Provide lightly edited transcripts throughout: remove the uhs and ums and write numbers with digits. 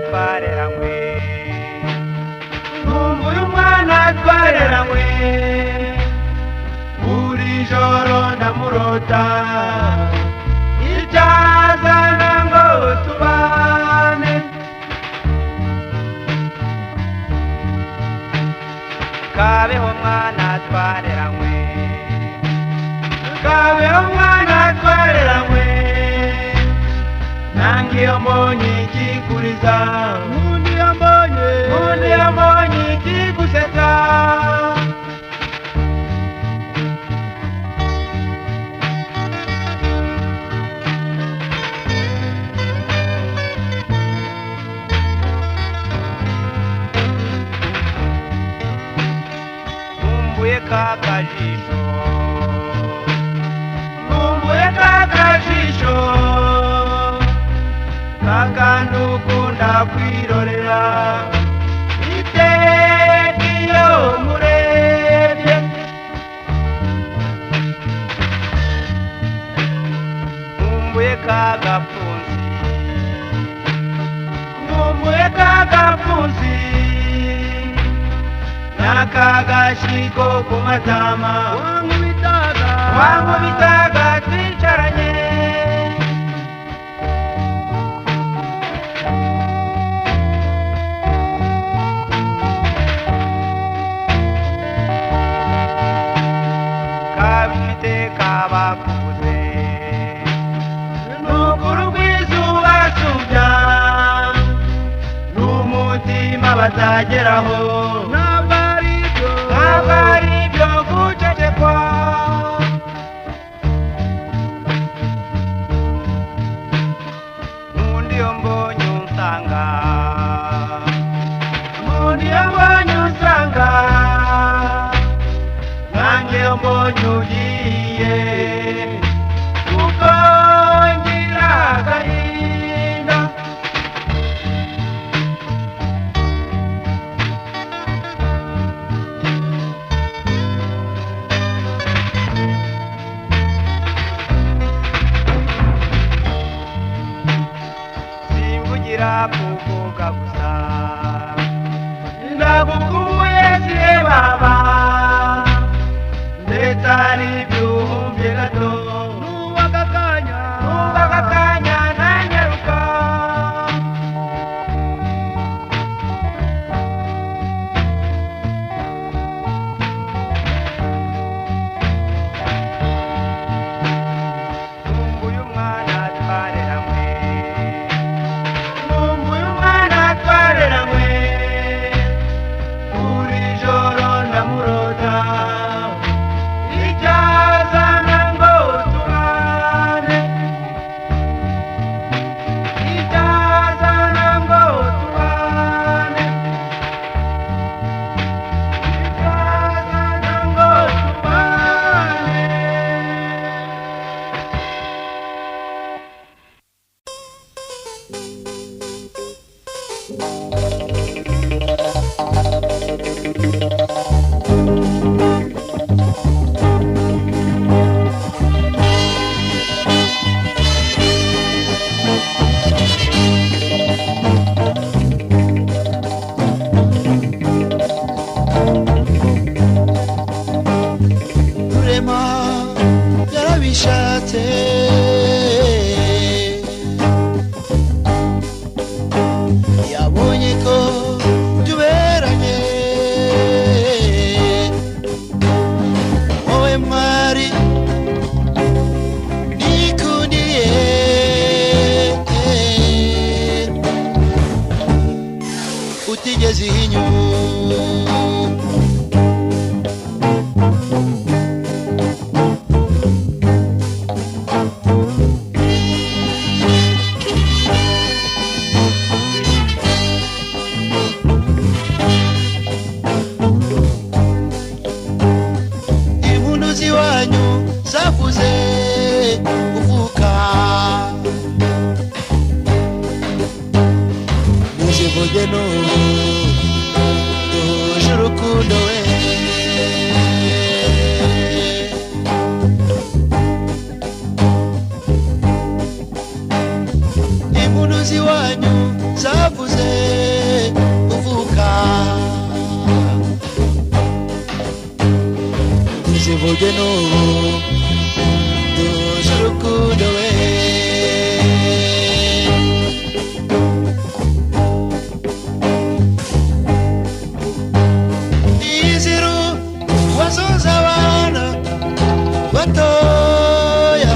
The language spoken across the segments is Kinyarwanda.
twareranywe nkumbuye umwana twareranywe buri joro ndamurota icyazana ngo tubane kabeho mwana twareranywe kabeho mwana twareranywe nange iyo mbonye ikikuriza undi iyo mbonye ikigusetsa nkumbuye kakajisho kakantu ukunda kwirorera iteka iyo murebye nkumbuye kagapfunsi n'akagashigo ku matama wankubitaga twicaranye kabifite kabakuze n'ukuri rw'izuba subya n'umutima bazageraho ntabwo ari ibyo gucecekwa n'undi iyo mbonye unsanga nange iyo mbonye ugiye kuko ngira agahinda simvugira kuvuga gusa ndagukumbuye siye baba ndetse ari ibyumvye gato nubaga akanya nanyaruka nkumbuye umwana twareranywe buri joro ndamurota icyazana ngo tubane icyazana ngo tubane icyazana ngo tubane Rurema yarabishatse yabonye ko tuberanye wowe mwari nikundiye utigeze ihinyu zavuze uvuka muzivuge no duhuje urukundo we impundu ziwanyu zavuze n'ubugeno duhuje urukundo we iziru wazoza abana batoya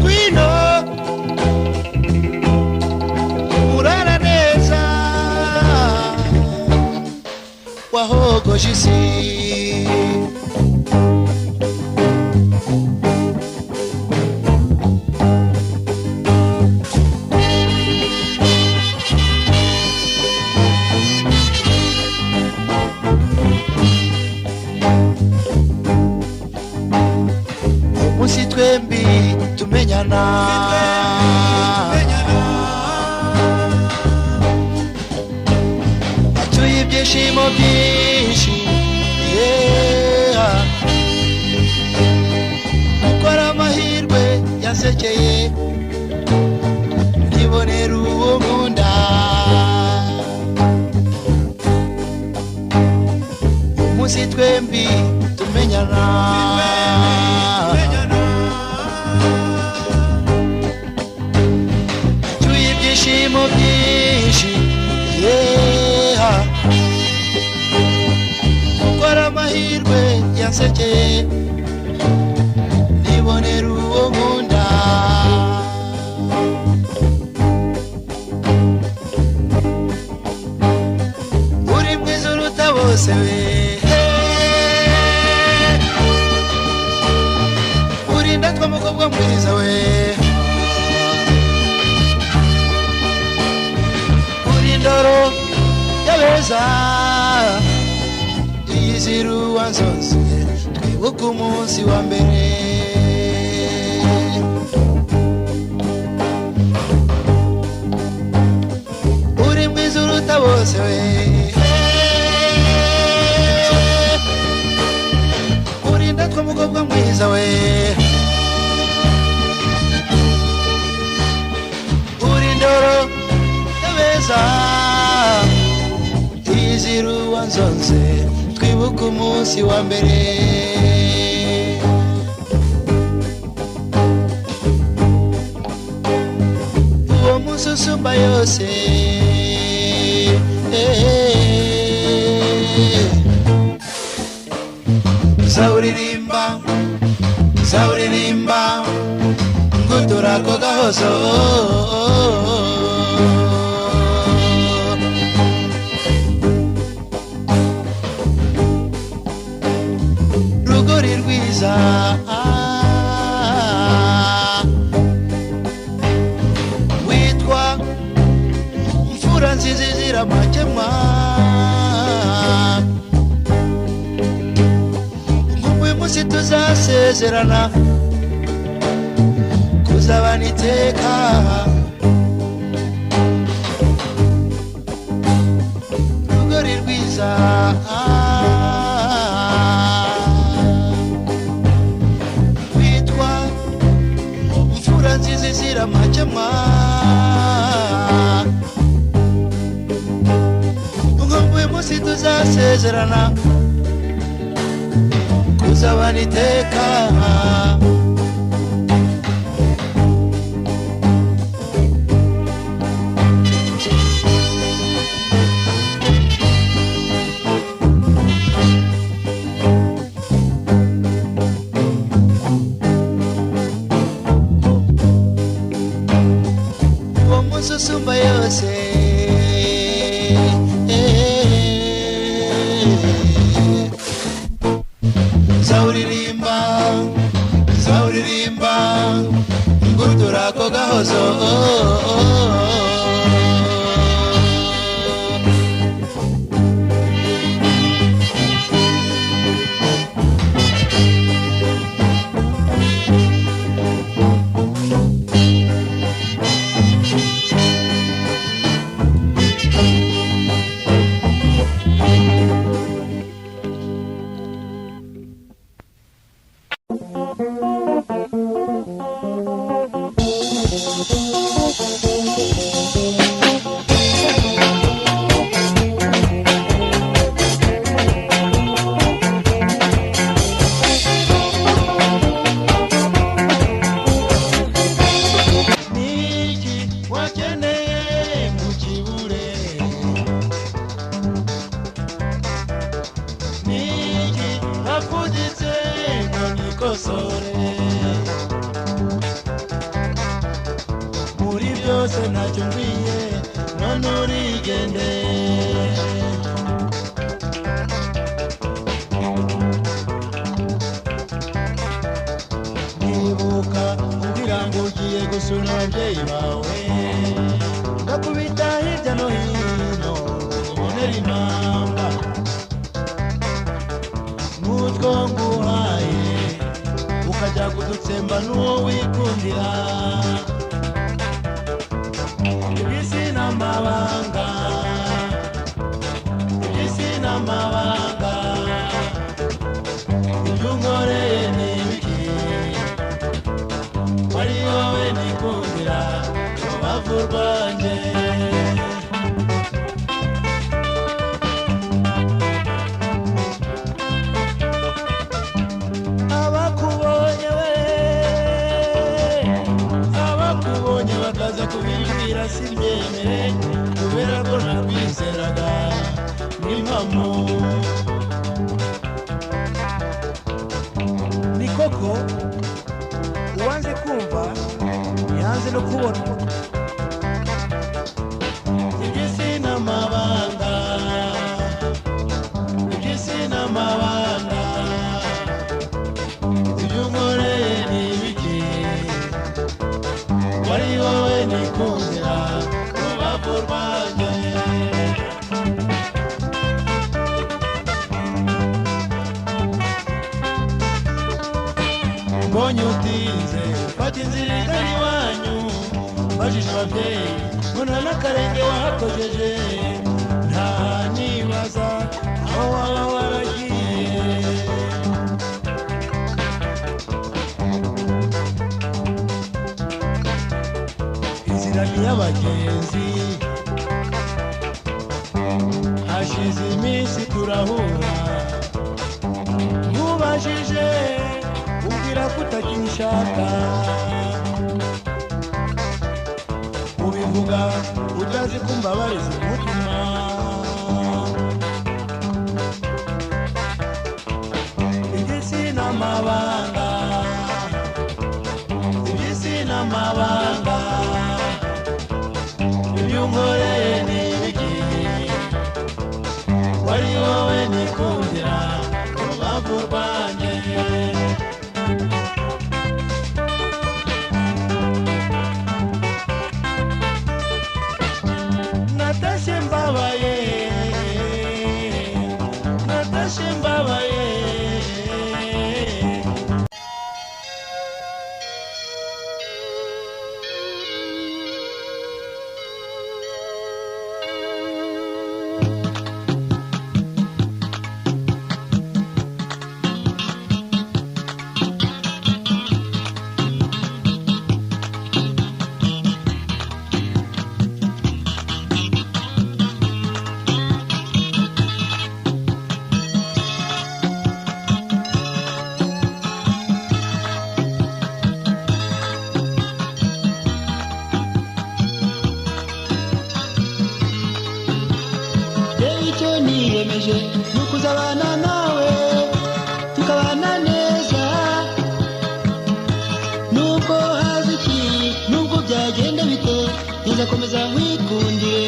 gwino urara neza wahogoje isi umunsi twembi tumenyana atuye ibyishimo byinshi gukora amahirwe yansekeye nibonera uwo nkunda umunsi twembi tumenyana atuye ibyishimo byinshi gukora amahirwe yansekeye nibonera uwo nkunda uri mwiza uruta bose we uri ndatwa mukobwa mwiza we uri ndoro y'abeza iyiziru wanzonze twibuka umunsi wa mbere uri mwiza uruta bose we uri ndatwa mukobwa mwiza we uri ndoro y'abeza iyiziru wanzonze twibuka umunsi wa mbere uwo munsi usumba yose zawuririmba ngutura ko gahozo rugori rwiza witwa mfura nziza izira amakemwa nk'uyu munsi tuzasezerana kuzabana iteka rugori rwiza witwa mfura nziza izira amakemwa nk'uyu munsi tuzasezerana kuzabana iteka uwo munsi usumba yose zawuririmba ngutura ko gahozo wakeneye mu kibure niki afuditse ngo nikosore muri byose ntacyo nkwiye none urigende nibuka kugira ngo ugiye gusura ababyeyi bawe ngakubita hirya no hino ubonera impamba n'utwo nguhaye ukajya kudutsemba n'uwo wikundira iby'isi n'amabanga iby'isi n'amabanga ibyo unkoreye ni ibiki wari wowe nikundira rubavu rwanjye abakubonye we abakubonye bakaza kubibwira simbyemere kubera ko nabizeraga n'impamo ni koko uwanze kumva yanze no kubona iby'isi n'amabanga iby'isi n'amabanga ibyo unkoreye ni ibiki wari wowe nikundira rubavu rwanjye mbonye utinze fata inzira igana iwanyu mbajije ababyeyi mbona n'akarenge wahakojeje ntaha nibaza aho waba waragiye inzira ni y'abagenzi hashize iminsi turahura nkubajije umbwira ko utakinshaka ubivuga utazi kumbabariza umutima iby'isi n'amabanga iby'isi n'amabanga ibyo unkoreye ni ibiki wari wowe nikundira rubavu rwanjye natashe mbabaye natashe mbabaye icyo niyemeje ni ukuzabana nawe tukabana neza nubwo haza iki nubwo byagenda bite nzakomeza nkwikundire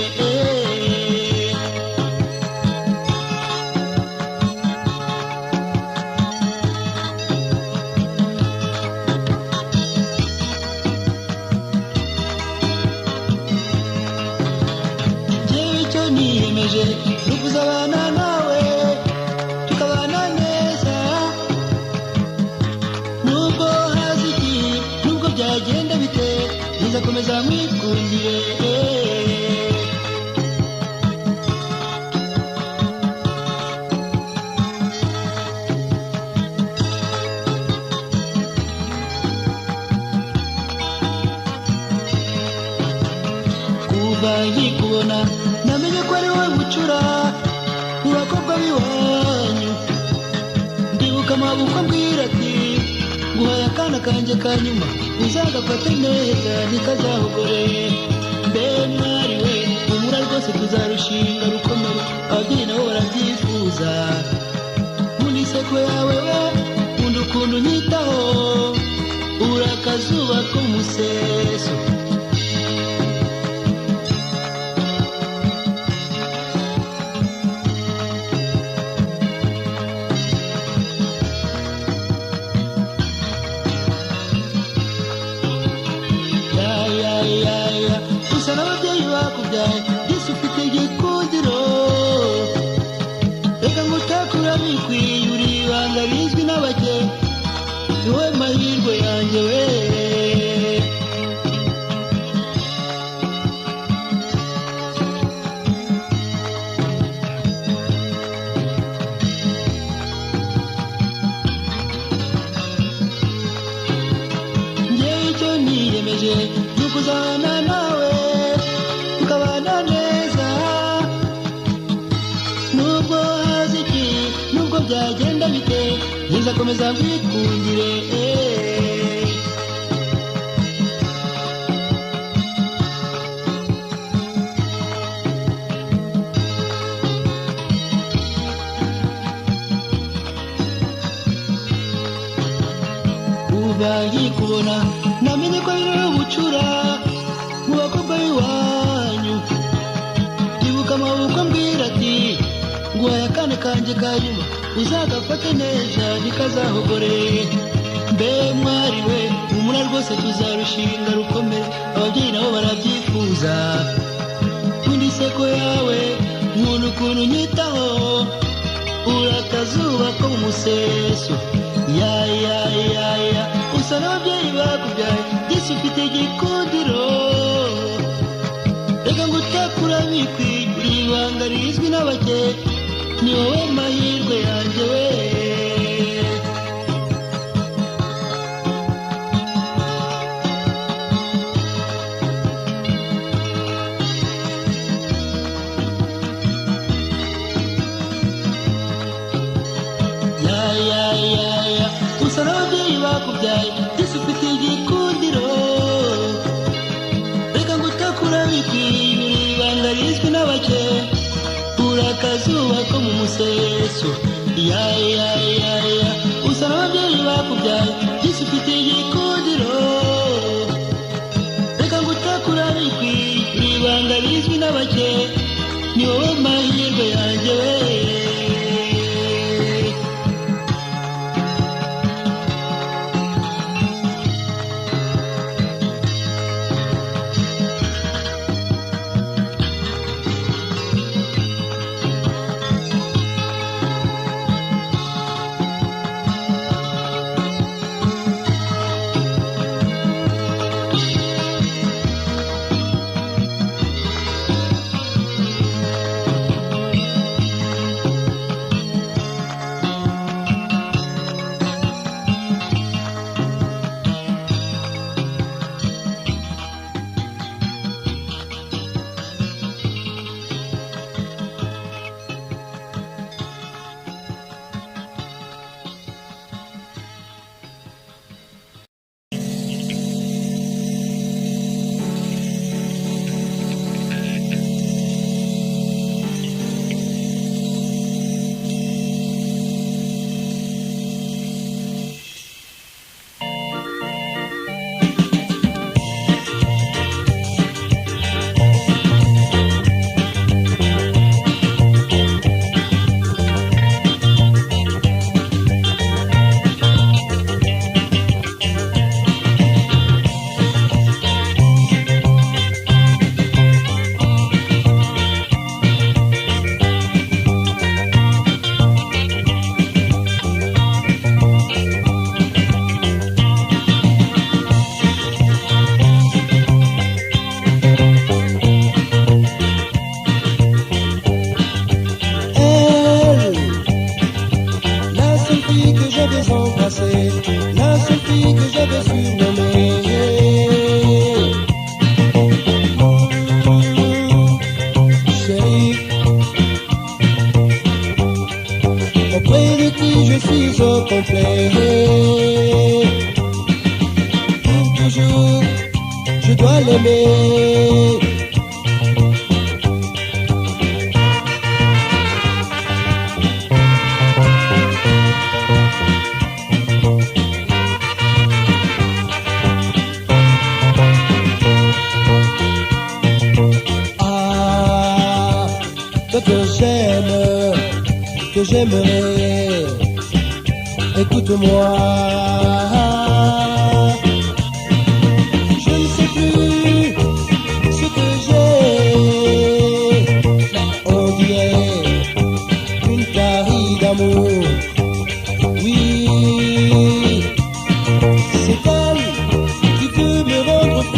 njyewe icyo niyemeje ni ukuzabana nawe tukabana neza nubwo haza iki nubwo byagenda bite nzakomeza nkwikundire kuva nkikubona namenye ko ari wowe bucura mu bakobwa b'iwanyu ndibuka amaboko ambwira ati nguhaye akana kanjye ka nyuma uzagafate neza ntikazahogore museso. Usa n'ababyeyi bakubyaye Yesu ufite igikundiro, reka ngutakura bikwiye uri ibanga rizwi n'abake, ni wowe mahirwe yanjye we. Njyewe icyo niyemeje ni ukuzabana nawe tukabana neza, nubwo haza iki nubwo byagenda bite nzakomeza nkwikundire. Kuva nkikubona namenye ko ari ubucura mu bakobwa b'iwanyu, ibuka amaboko ambwira ati nguhaye akana kanjye ka nyuma uzagafate neza ntikazahogore. Mbe mwari we humura rwose tuzarushinga rukomere, ababyeyi nabo barabyifuza. Kundi seko yawe nkunda ukuntu unyitaho, urakazuba ko mu museso. Usa n'ababyeyi bakubyaye Yesu ufite igikundiro, reka ngutakura bikwiye uri ibanga rizwi n'abake, ni wowe mahirwe yanjye we. Usa n'ababyeyi bakubyaye Yesu ufite igikundiro, reka ngutakura bikwiye uri ibanga rizwi n'abake, urakazuba ko mu museso. Usa n'ababyeyi bakubyaye Yesu ufite igikundiro, reka ngutakura bikwiye uri ibanga rizwi n'abake, ni wowe mahirwe yanjye we. toi que j'aime, que j'aimerais. Écoute-moi. Je ne sais plus ce que j'ai, on dirait une carie d'amour. Oui, c'est elle qui peut me rendre fou.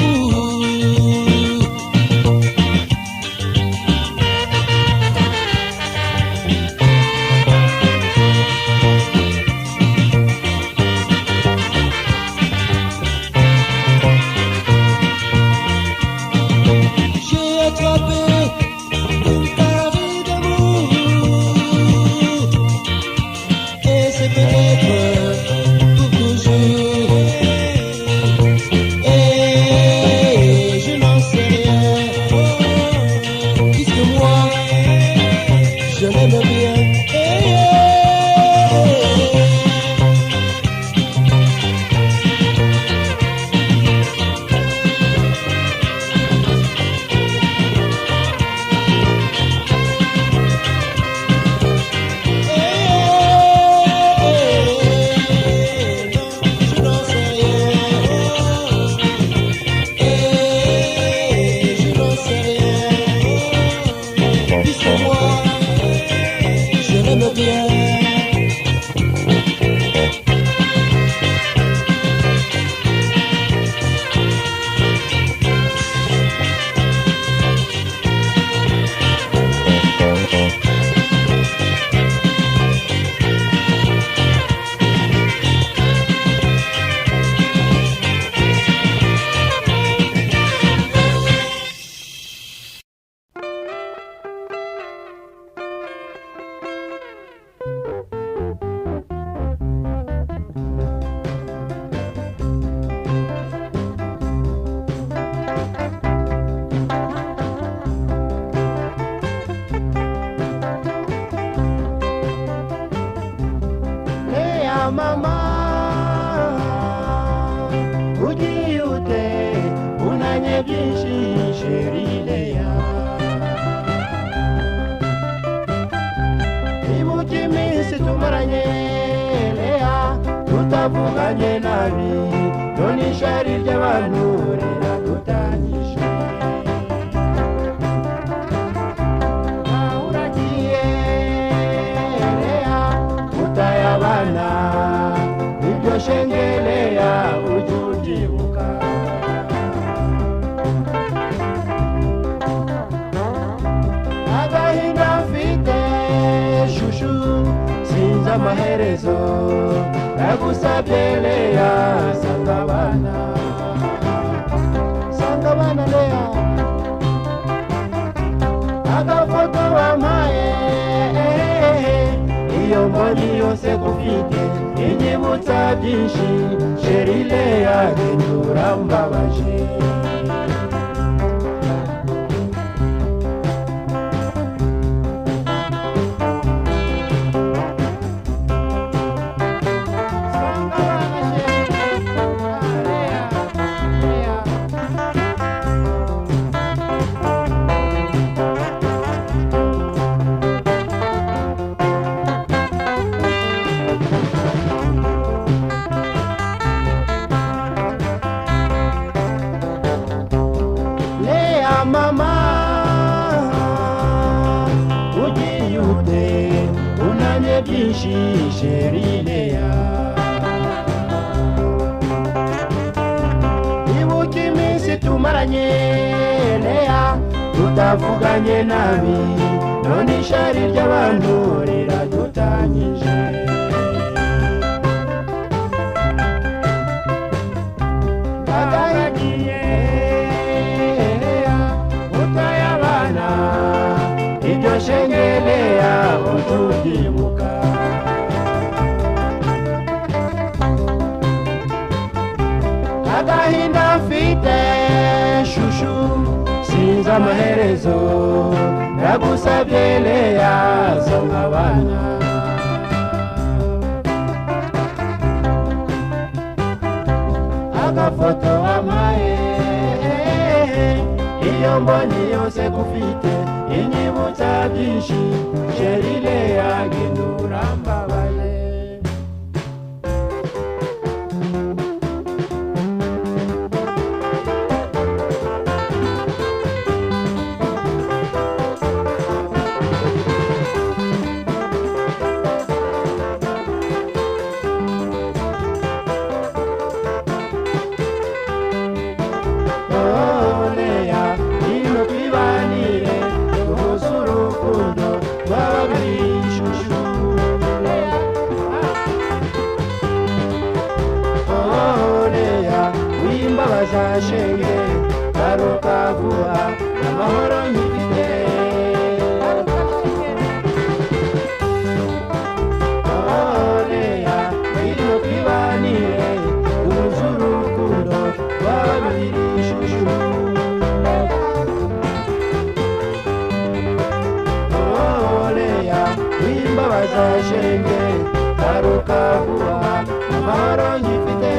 Mama, ugiye ute unanye byinshi sherileya. Ibuka iminsi tumaranye leya, tutavuganye nabi, none ishari ry'abantu riradutanyije. Uragiye leya, utayabana ibyo shengeleya ujya agahinda mfite shushu sinzi amaherezo nagusabye leya sanga abana leya agafoto wampaye iyo mboni yose gufite inyibutsa byinshi sherileya gendura mbabaje. Mama, ugiye ute unanye byinshi sherileya. Ibuka iminsi tumaranye leya, tutavuganye nabi, none ishari ry'abantu riradutanyije. Shengeleya utudimuka agahinda mfite shushu sinzi amaherezo nagusabye leya sanga abana agafoto wampaye iyo mboni yose kufite inyibutsa byinshi sherile yagindura mbabaye shenge baruka vuba amahoro nyifite oleya ino kwibanire urukundo babiri shushu oleya wimbabaza shenge baruka vuba amahoro nyifite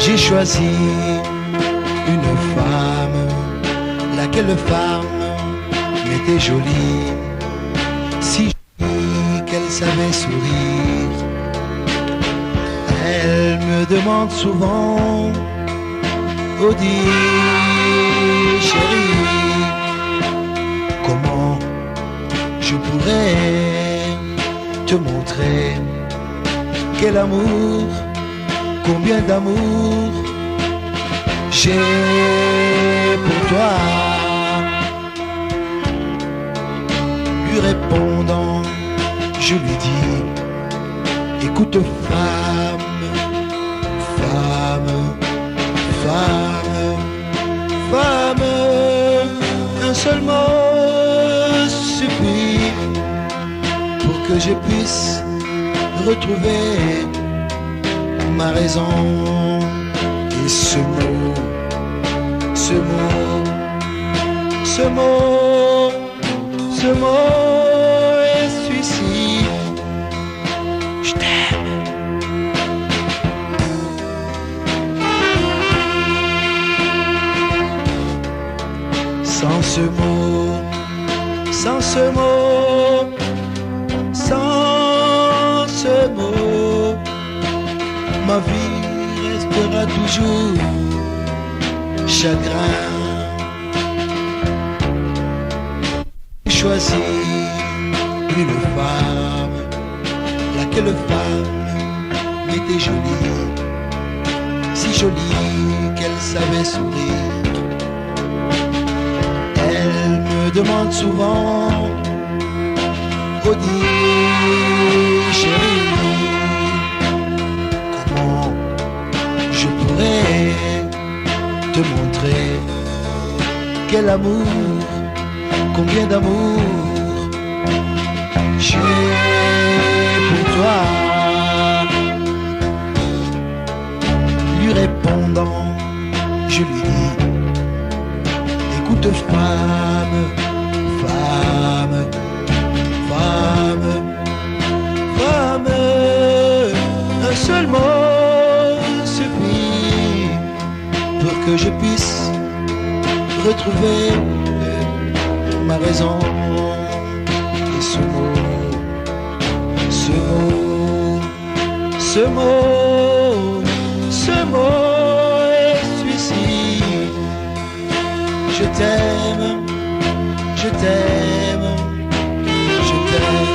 J'ai choisi une femme, laquelle femme m'était jolie, si jolie qu'elle savait sourire. Elle me demande souvent, oh dis chérie, comment je pourrais te montrer quel amour, combien d'amour j'ai pour toi. Lui répondant, je lui dis, écoute femme, femme, femme, femme, un seul mot suffit pour que je puisse retrouver ma raison. Et ce mot, ce mot, ce mot, ce mot est celui-ci. Je t'aime. Sans ce mot, sans ce mot, sans ce mot, ma vie restera toujours chagrin. J'ai choisi une femme, laquelle femme était jolie, si jolie qu'elle savait sourire. Elle me demande souvent, oh dis chérie, comment je pourrais te montrer quel amour, combien d'amour j'ai pour toi. Lui répondant, je lui dis, écoute femme, femme, femme, femme, un seul mot suffit pour que je puisse retrouver ma raison. Et ce mot, ce mot, ce mot, ce mot est celui-ci. Je t'aime, je t'aime, je t'aime.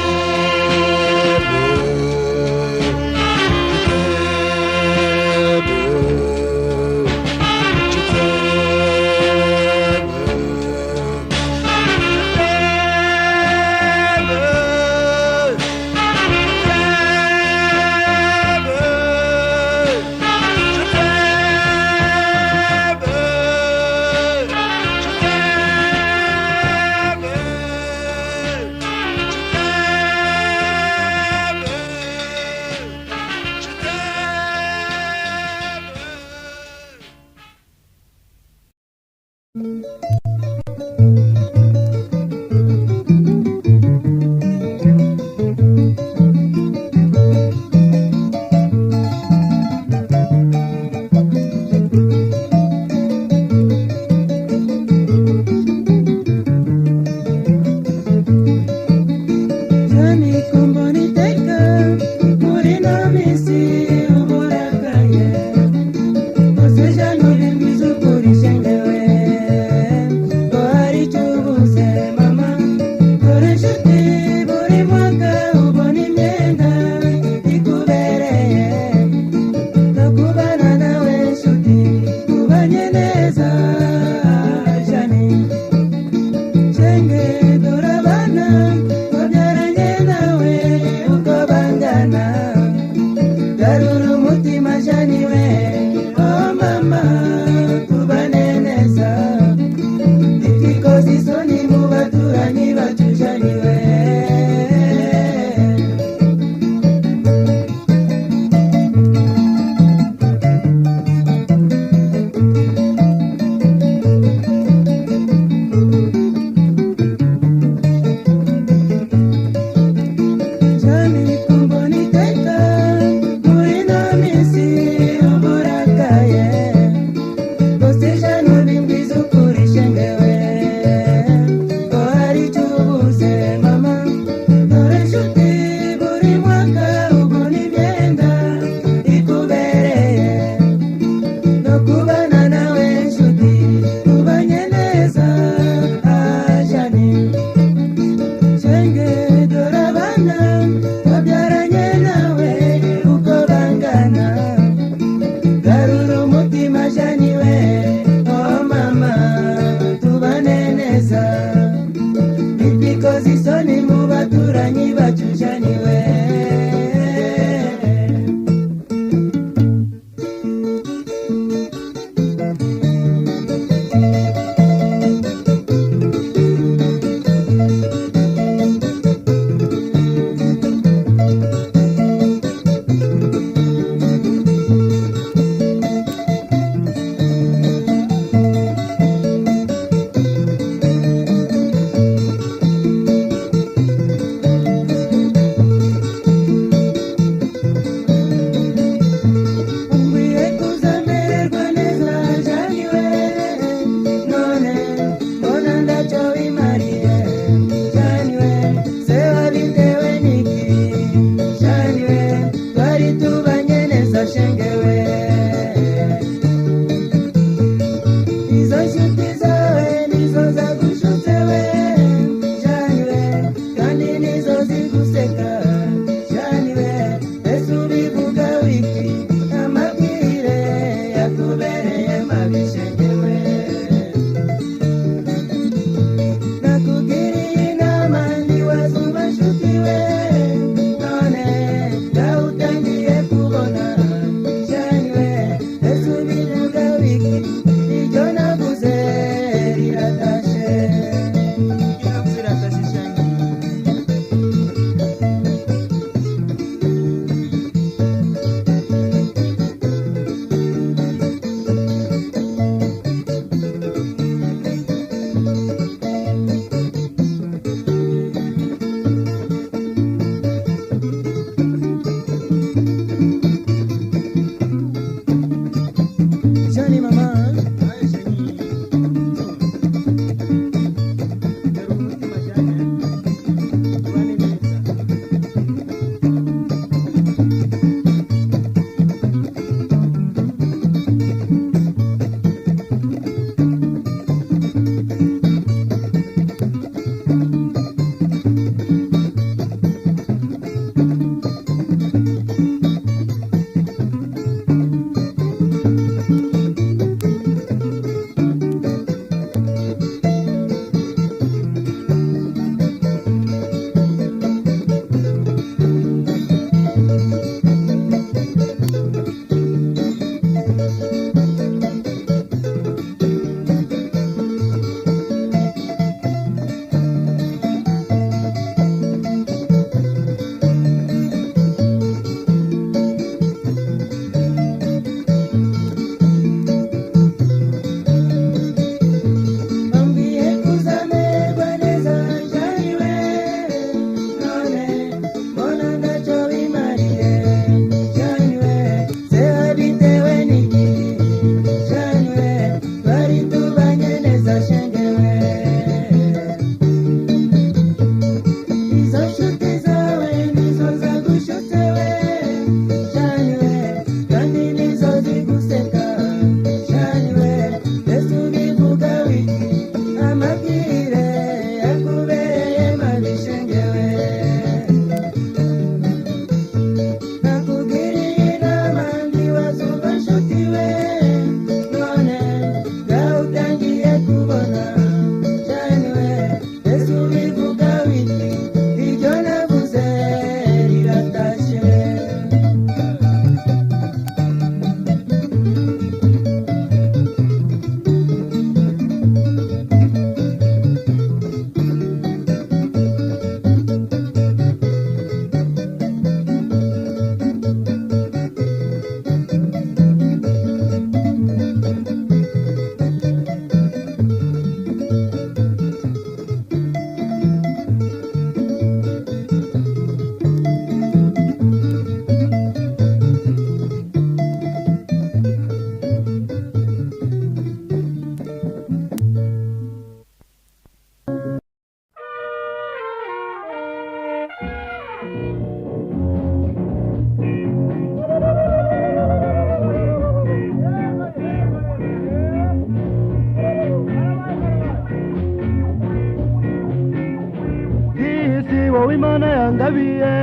yangabiye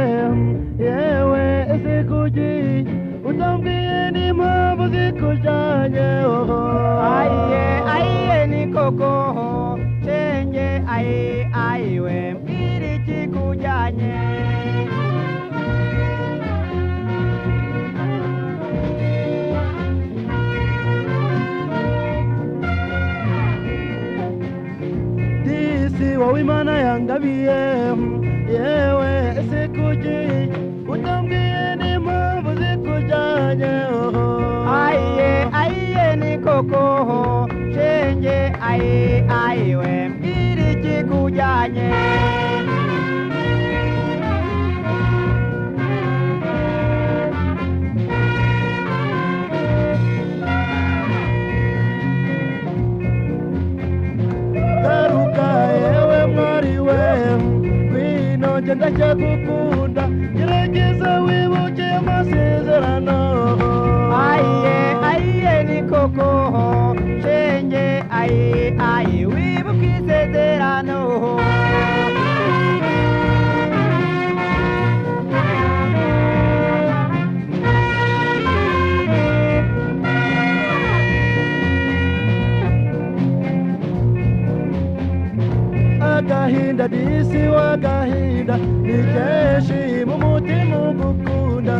yewe ese kuki utambwiye n'impamvu zikujyanye ayiye ni koko shenge ayiwe mbwira ikikujyanye wowe Imana yangabiye yewe ese kuki utambwiye n'impamvu zikujyanye ayiye ni koko shenge ayiwe mbwira ikikujyanye ndacyagukunda gerageza wibuke amasezerano ayiye ni koko shenge ayi wibuke isezerano agahinda disi wagahinda ni kenshi mu mutima ugukunda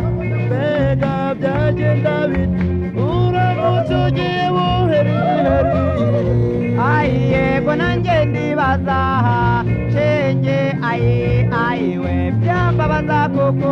mbega byagenda bite uramutse ugiye buheriheri yego nanjye ndibaza shenge ayiwe byambabaza koko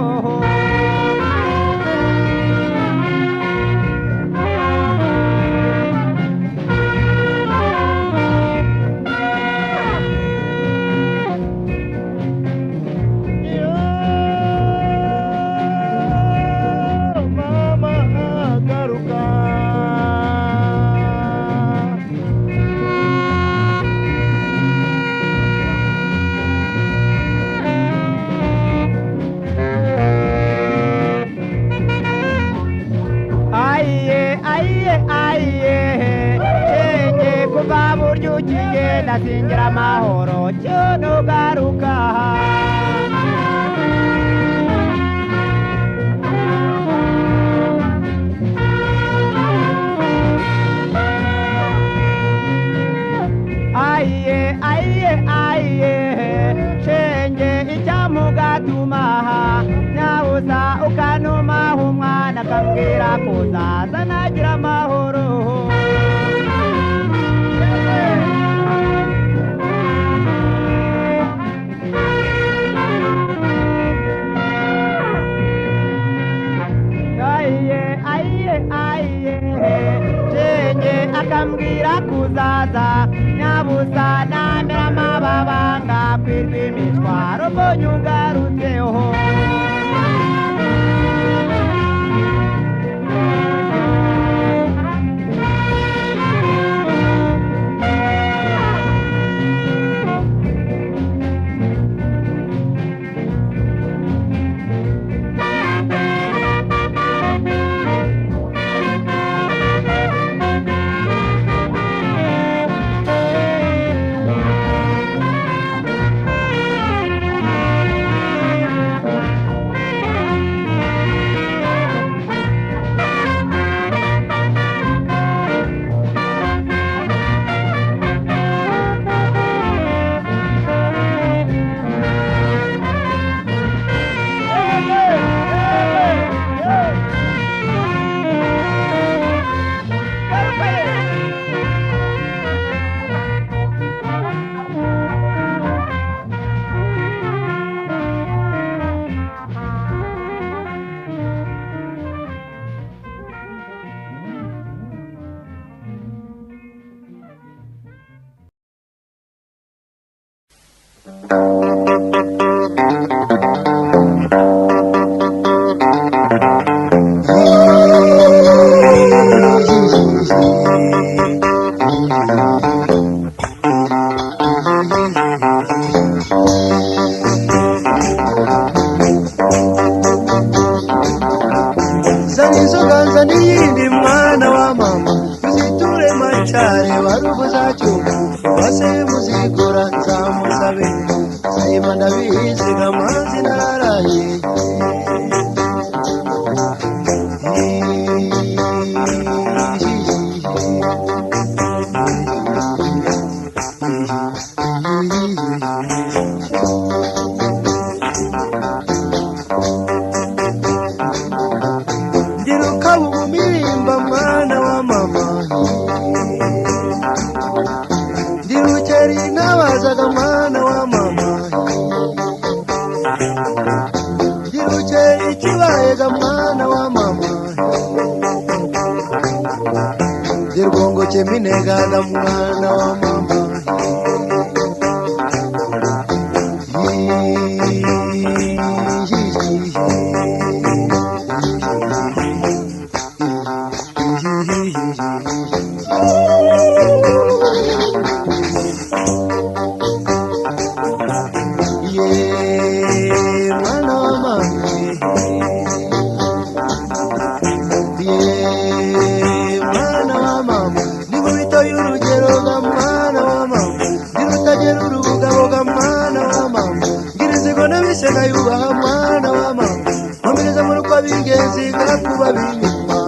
buryo ukigenda singira amahoro cyo nugaruka ayiye shenge icyamugatuma nyabuza ukanumaho umwana akambwira kuzaza nagira amahoro akambwira kuzaza nyabusa namera amababanga kwirwa imitwaro mbonye ugarutseho cyare warubuza cyubu base muzigura nzamusabe ndiruka umumirimba mwana wa mama ndirukeri nabazaga mwana wa mama ndirukeri kibayega mwana wa mama ndirgongo cheminegana mwana wa mama mwana wa mama mwana wa mama nikubito y'urugero ga mwana wa mama ndirutagera urubugabo ga mwana wa mama ngirinzigo n'abisega yubaha mwana wa mama nkomereza mu ruko b'ingenzi gakuba b'inyuma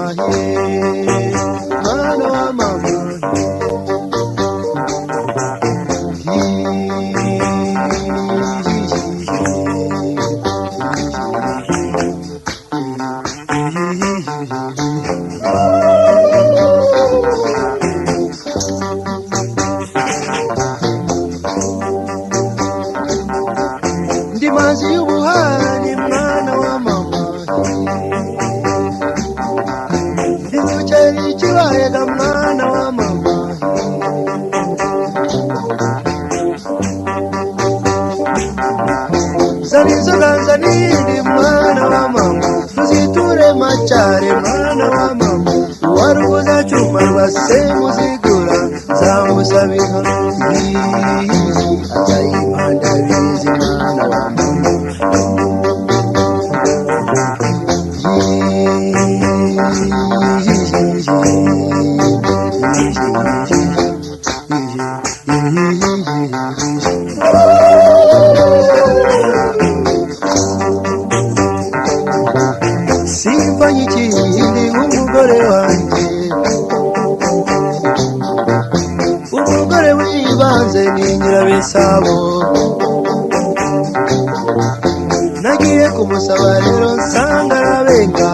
mwana wa mama ndimanzi y'ubuhani mwana wa mama ndinzukeri ikibayega mwana wa mama zana inzoga nzanindi mwana wa mama tuziture macare mwana wa mama uwaruguza cyuma rwasemuzigura zamusabika atayimanda bizi mwana wa mama simfanye ikindi umugore wanjye umugore wibanze ni nyirabisabo nagiye kumusaba rero nsanga arabenga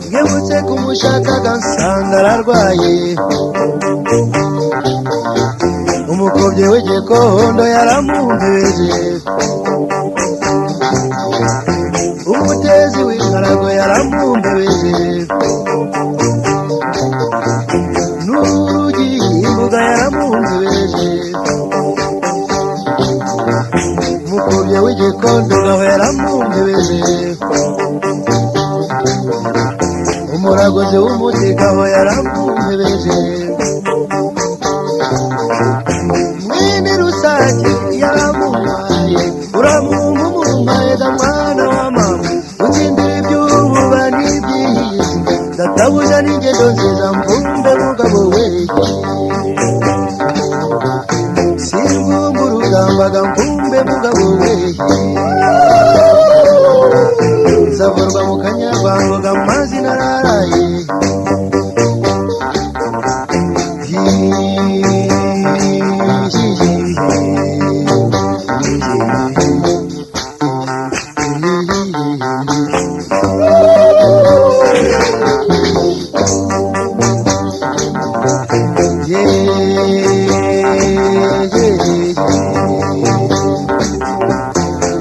nkebutse kumushakaga nsanga ararwaye umukobye w'igikondo yaramumpeje umutezi w'inkarago yaramumpeje n'urugi imbuga yaramumpeje umukobye w'igikondo gaho yaramumpeje umuragozi w'umudigaho yaramumpeje mwene rusake yaramumwaye uramumumaye ga mwana wa mama utsindira iby'ububa n'iby'iyi databuja n'ingendo nziza mvumbe mugabo weye simvumba urugambaga mvumbe mugabo weye zavurwa mu kanyarwango ga mazina araraye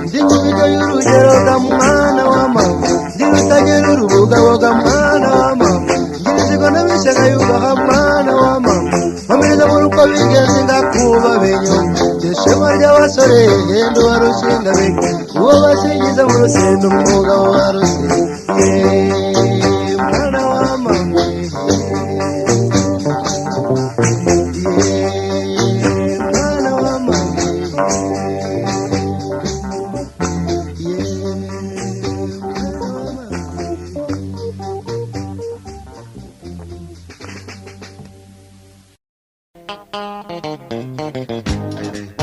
ndikubito y'urugero ga mwana wa mama ndirutagera urubugabo ga mwana wa mama ngirizigo n'abishaga yubaha mwana wa mama nkomereza mu ruko b'ingenzi ngakuba benyo jeshema ry'abasore hendo wa rushinga beke uwo basingiza mu rusendo umugabo wa rusenge mwana wa mama mwana wa mama Thank you.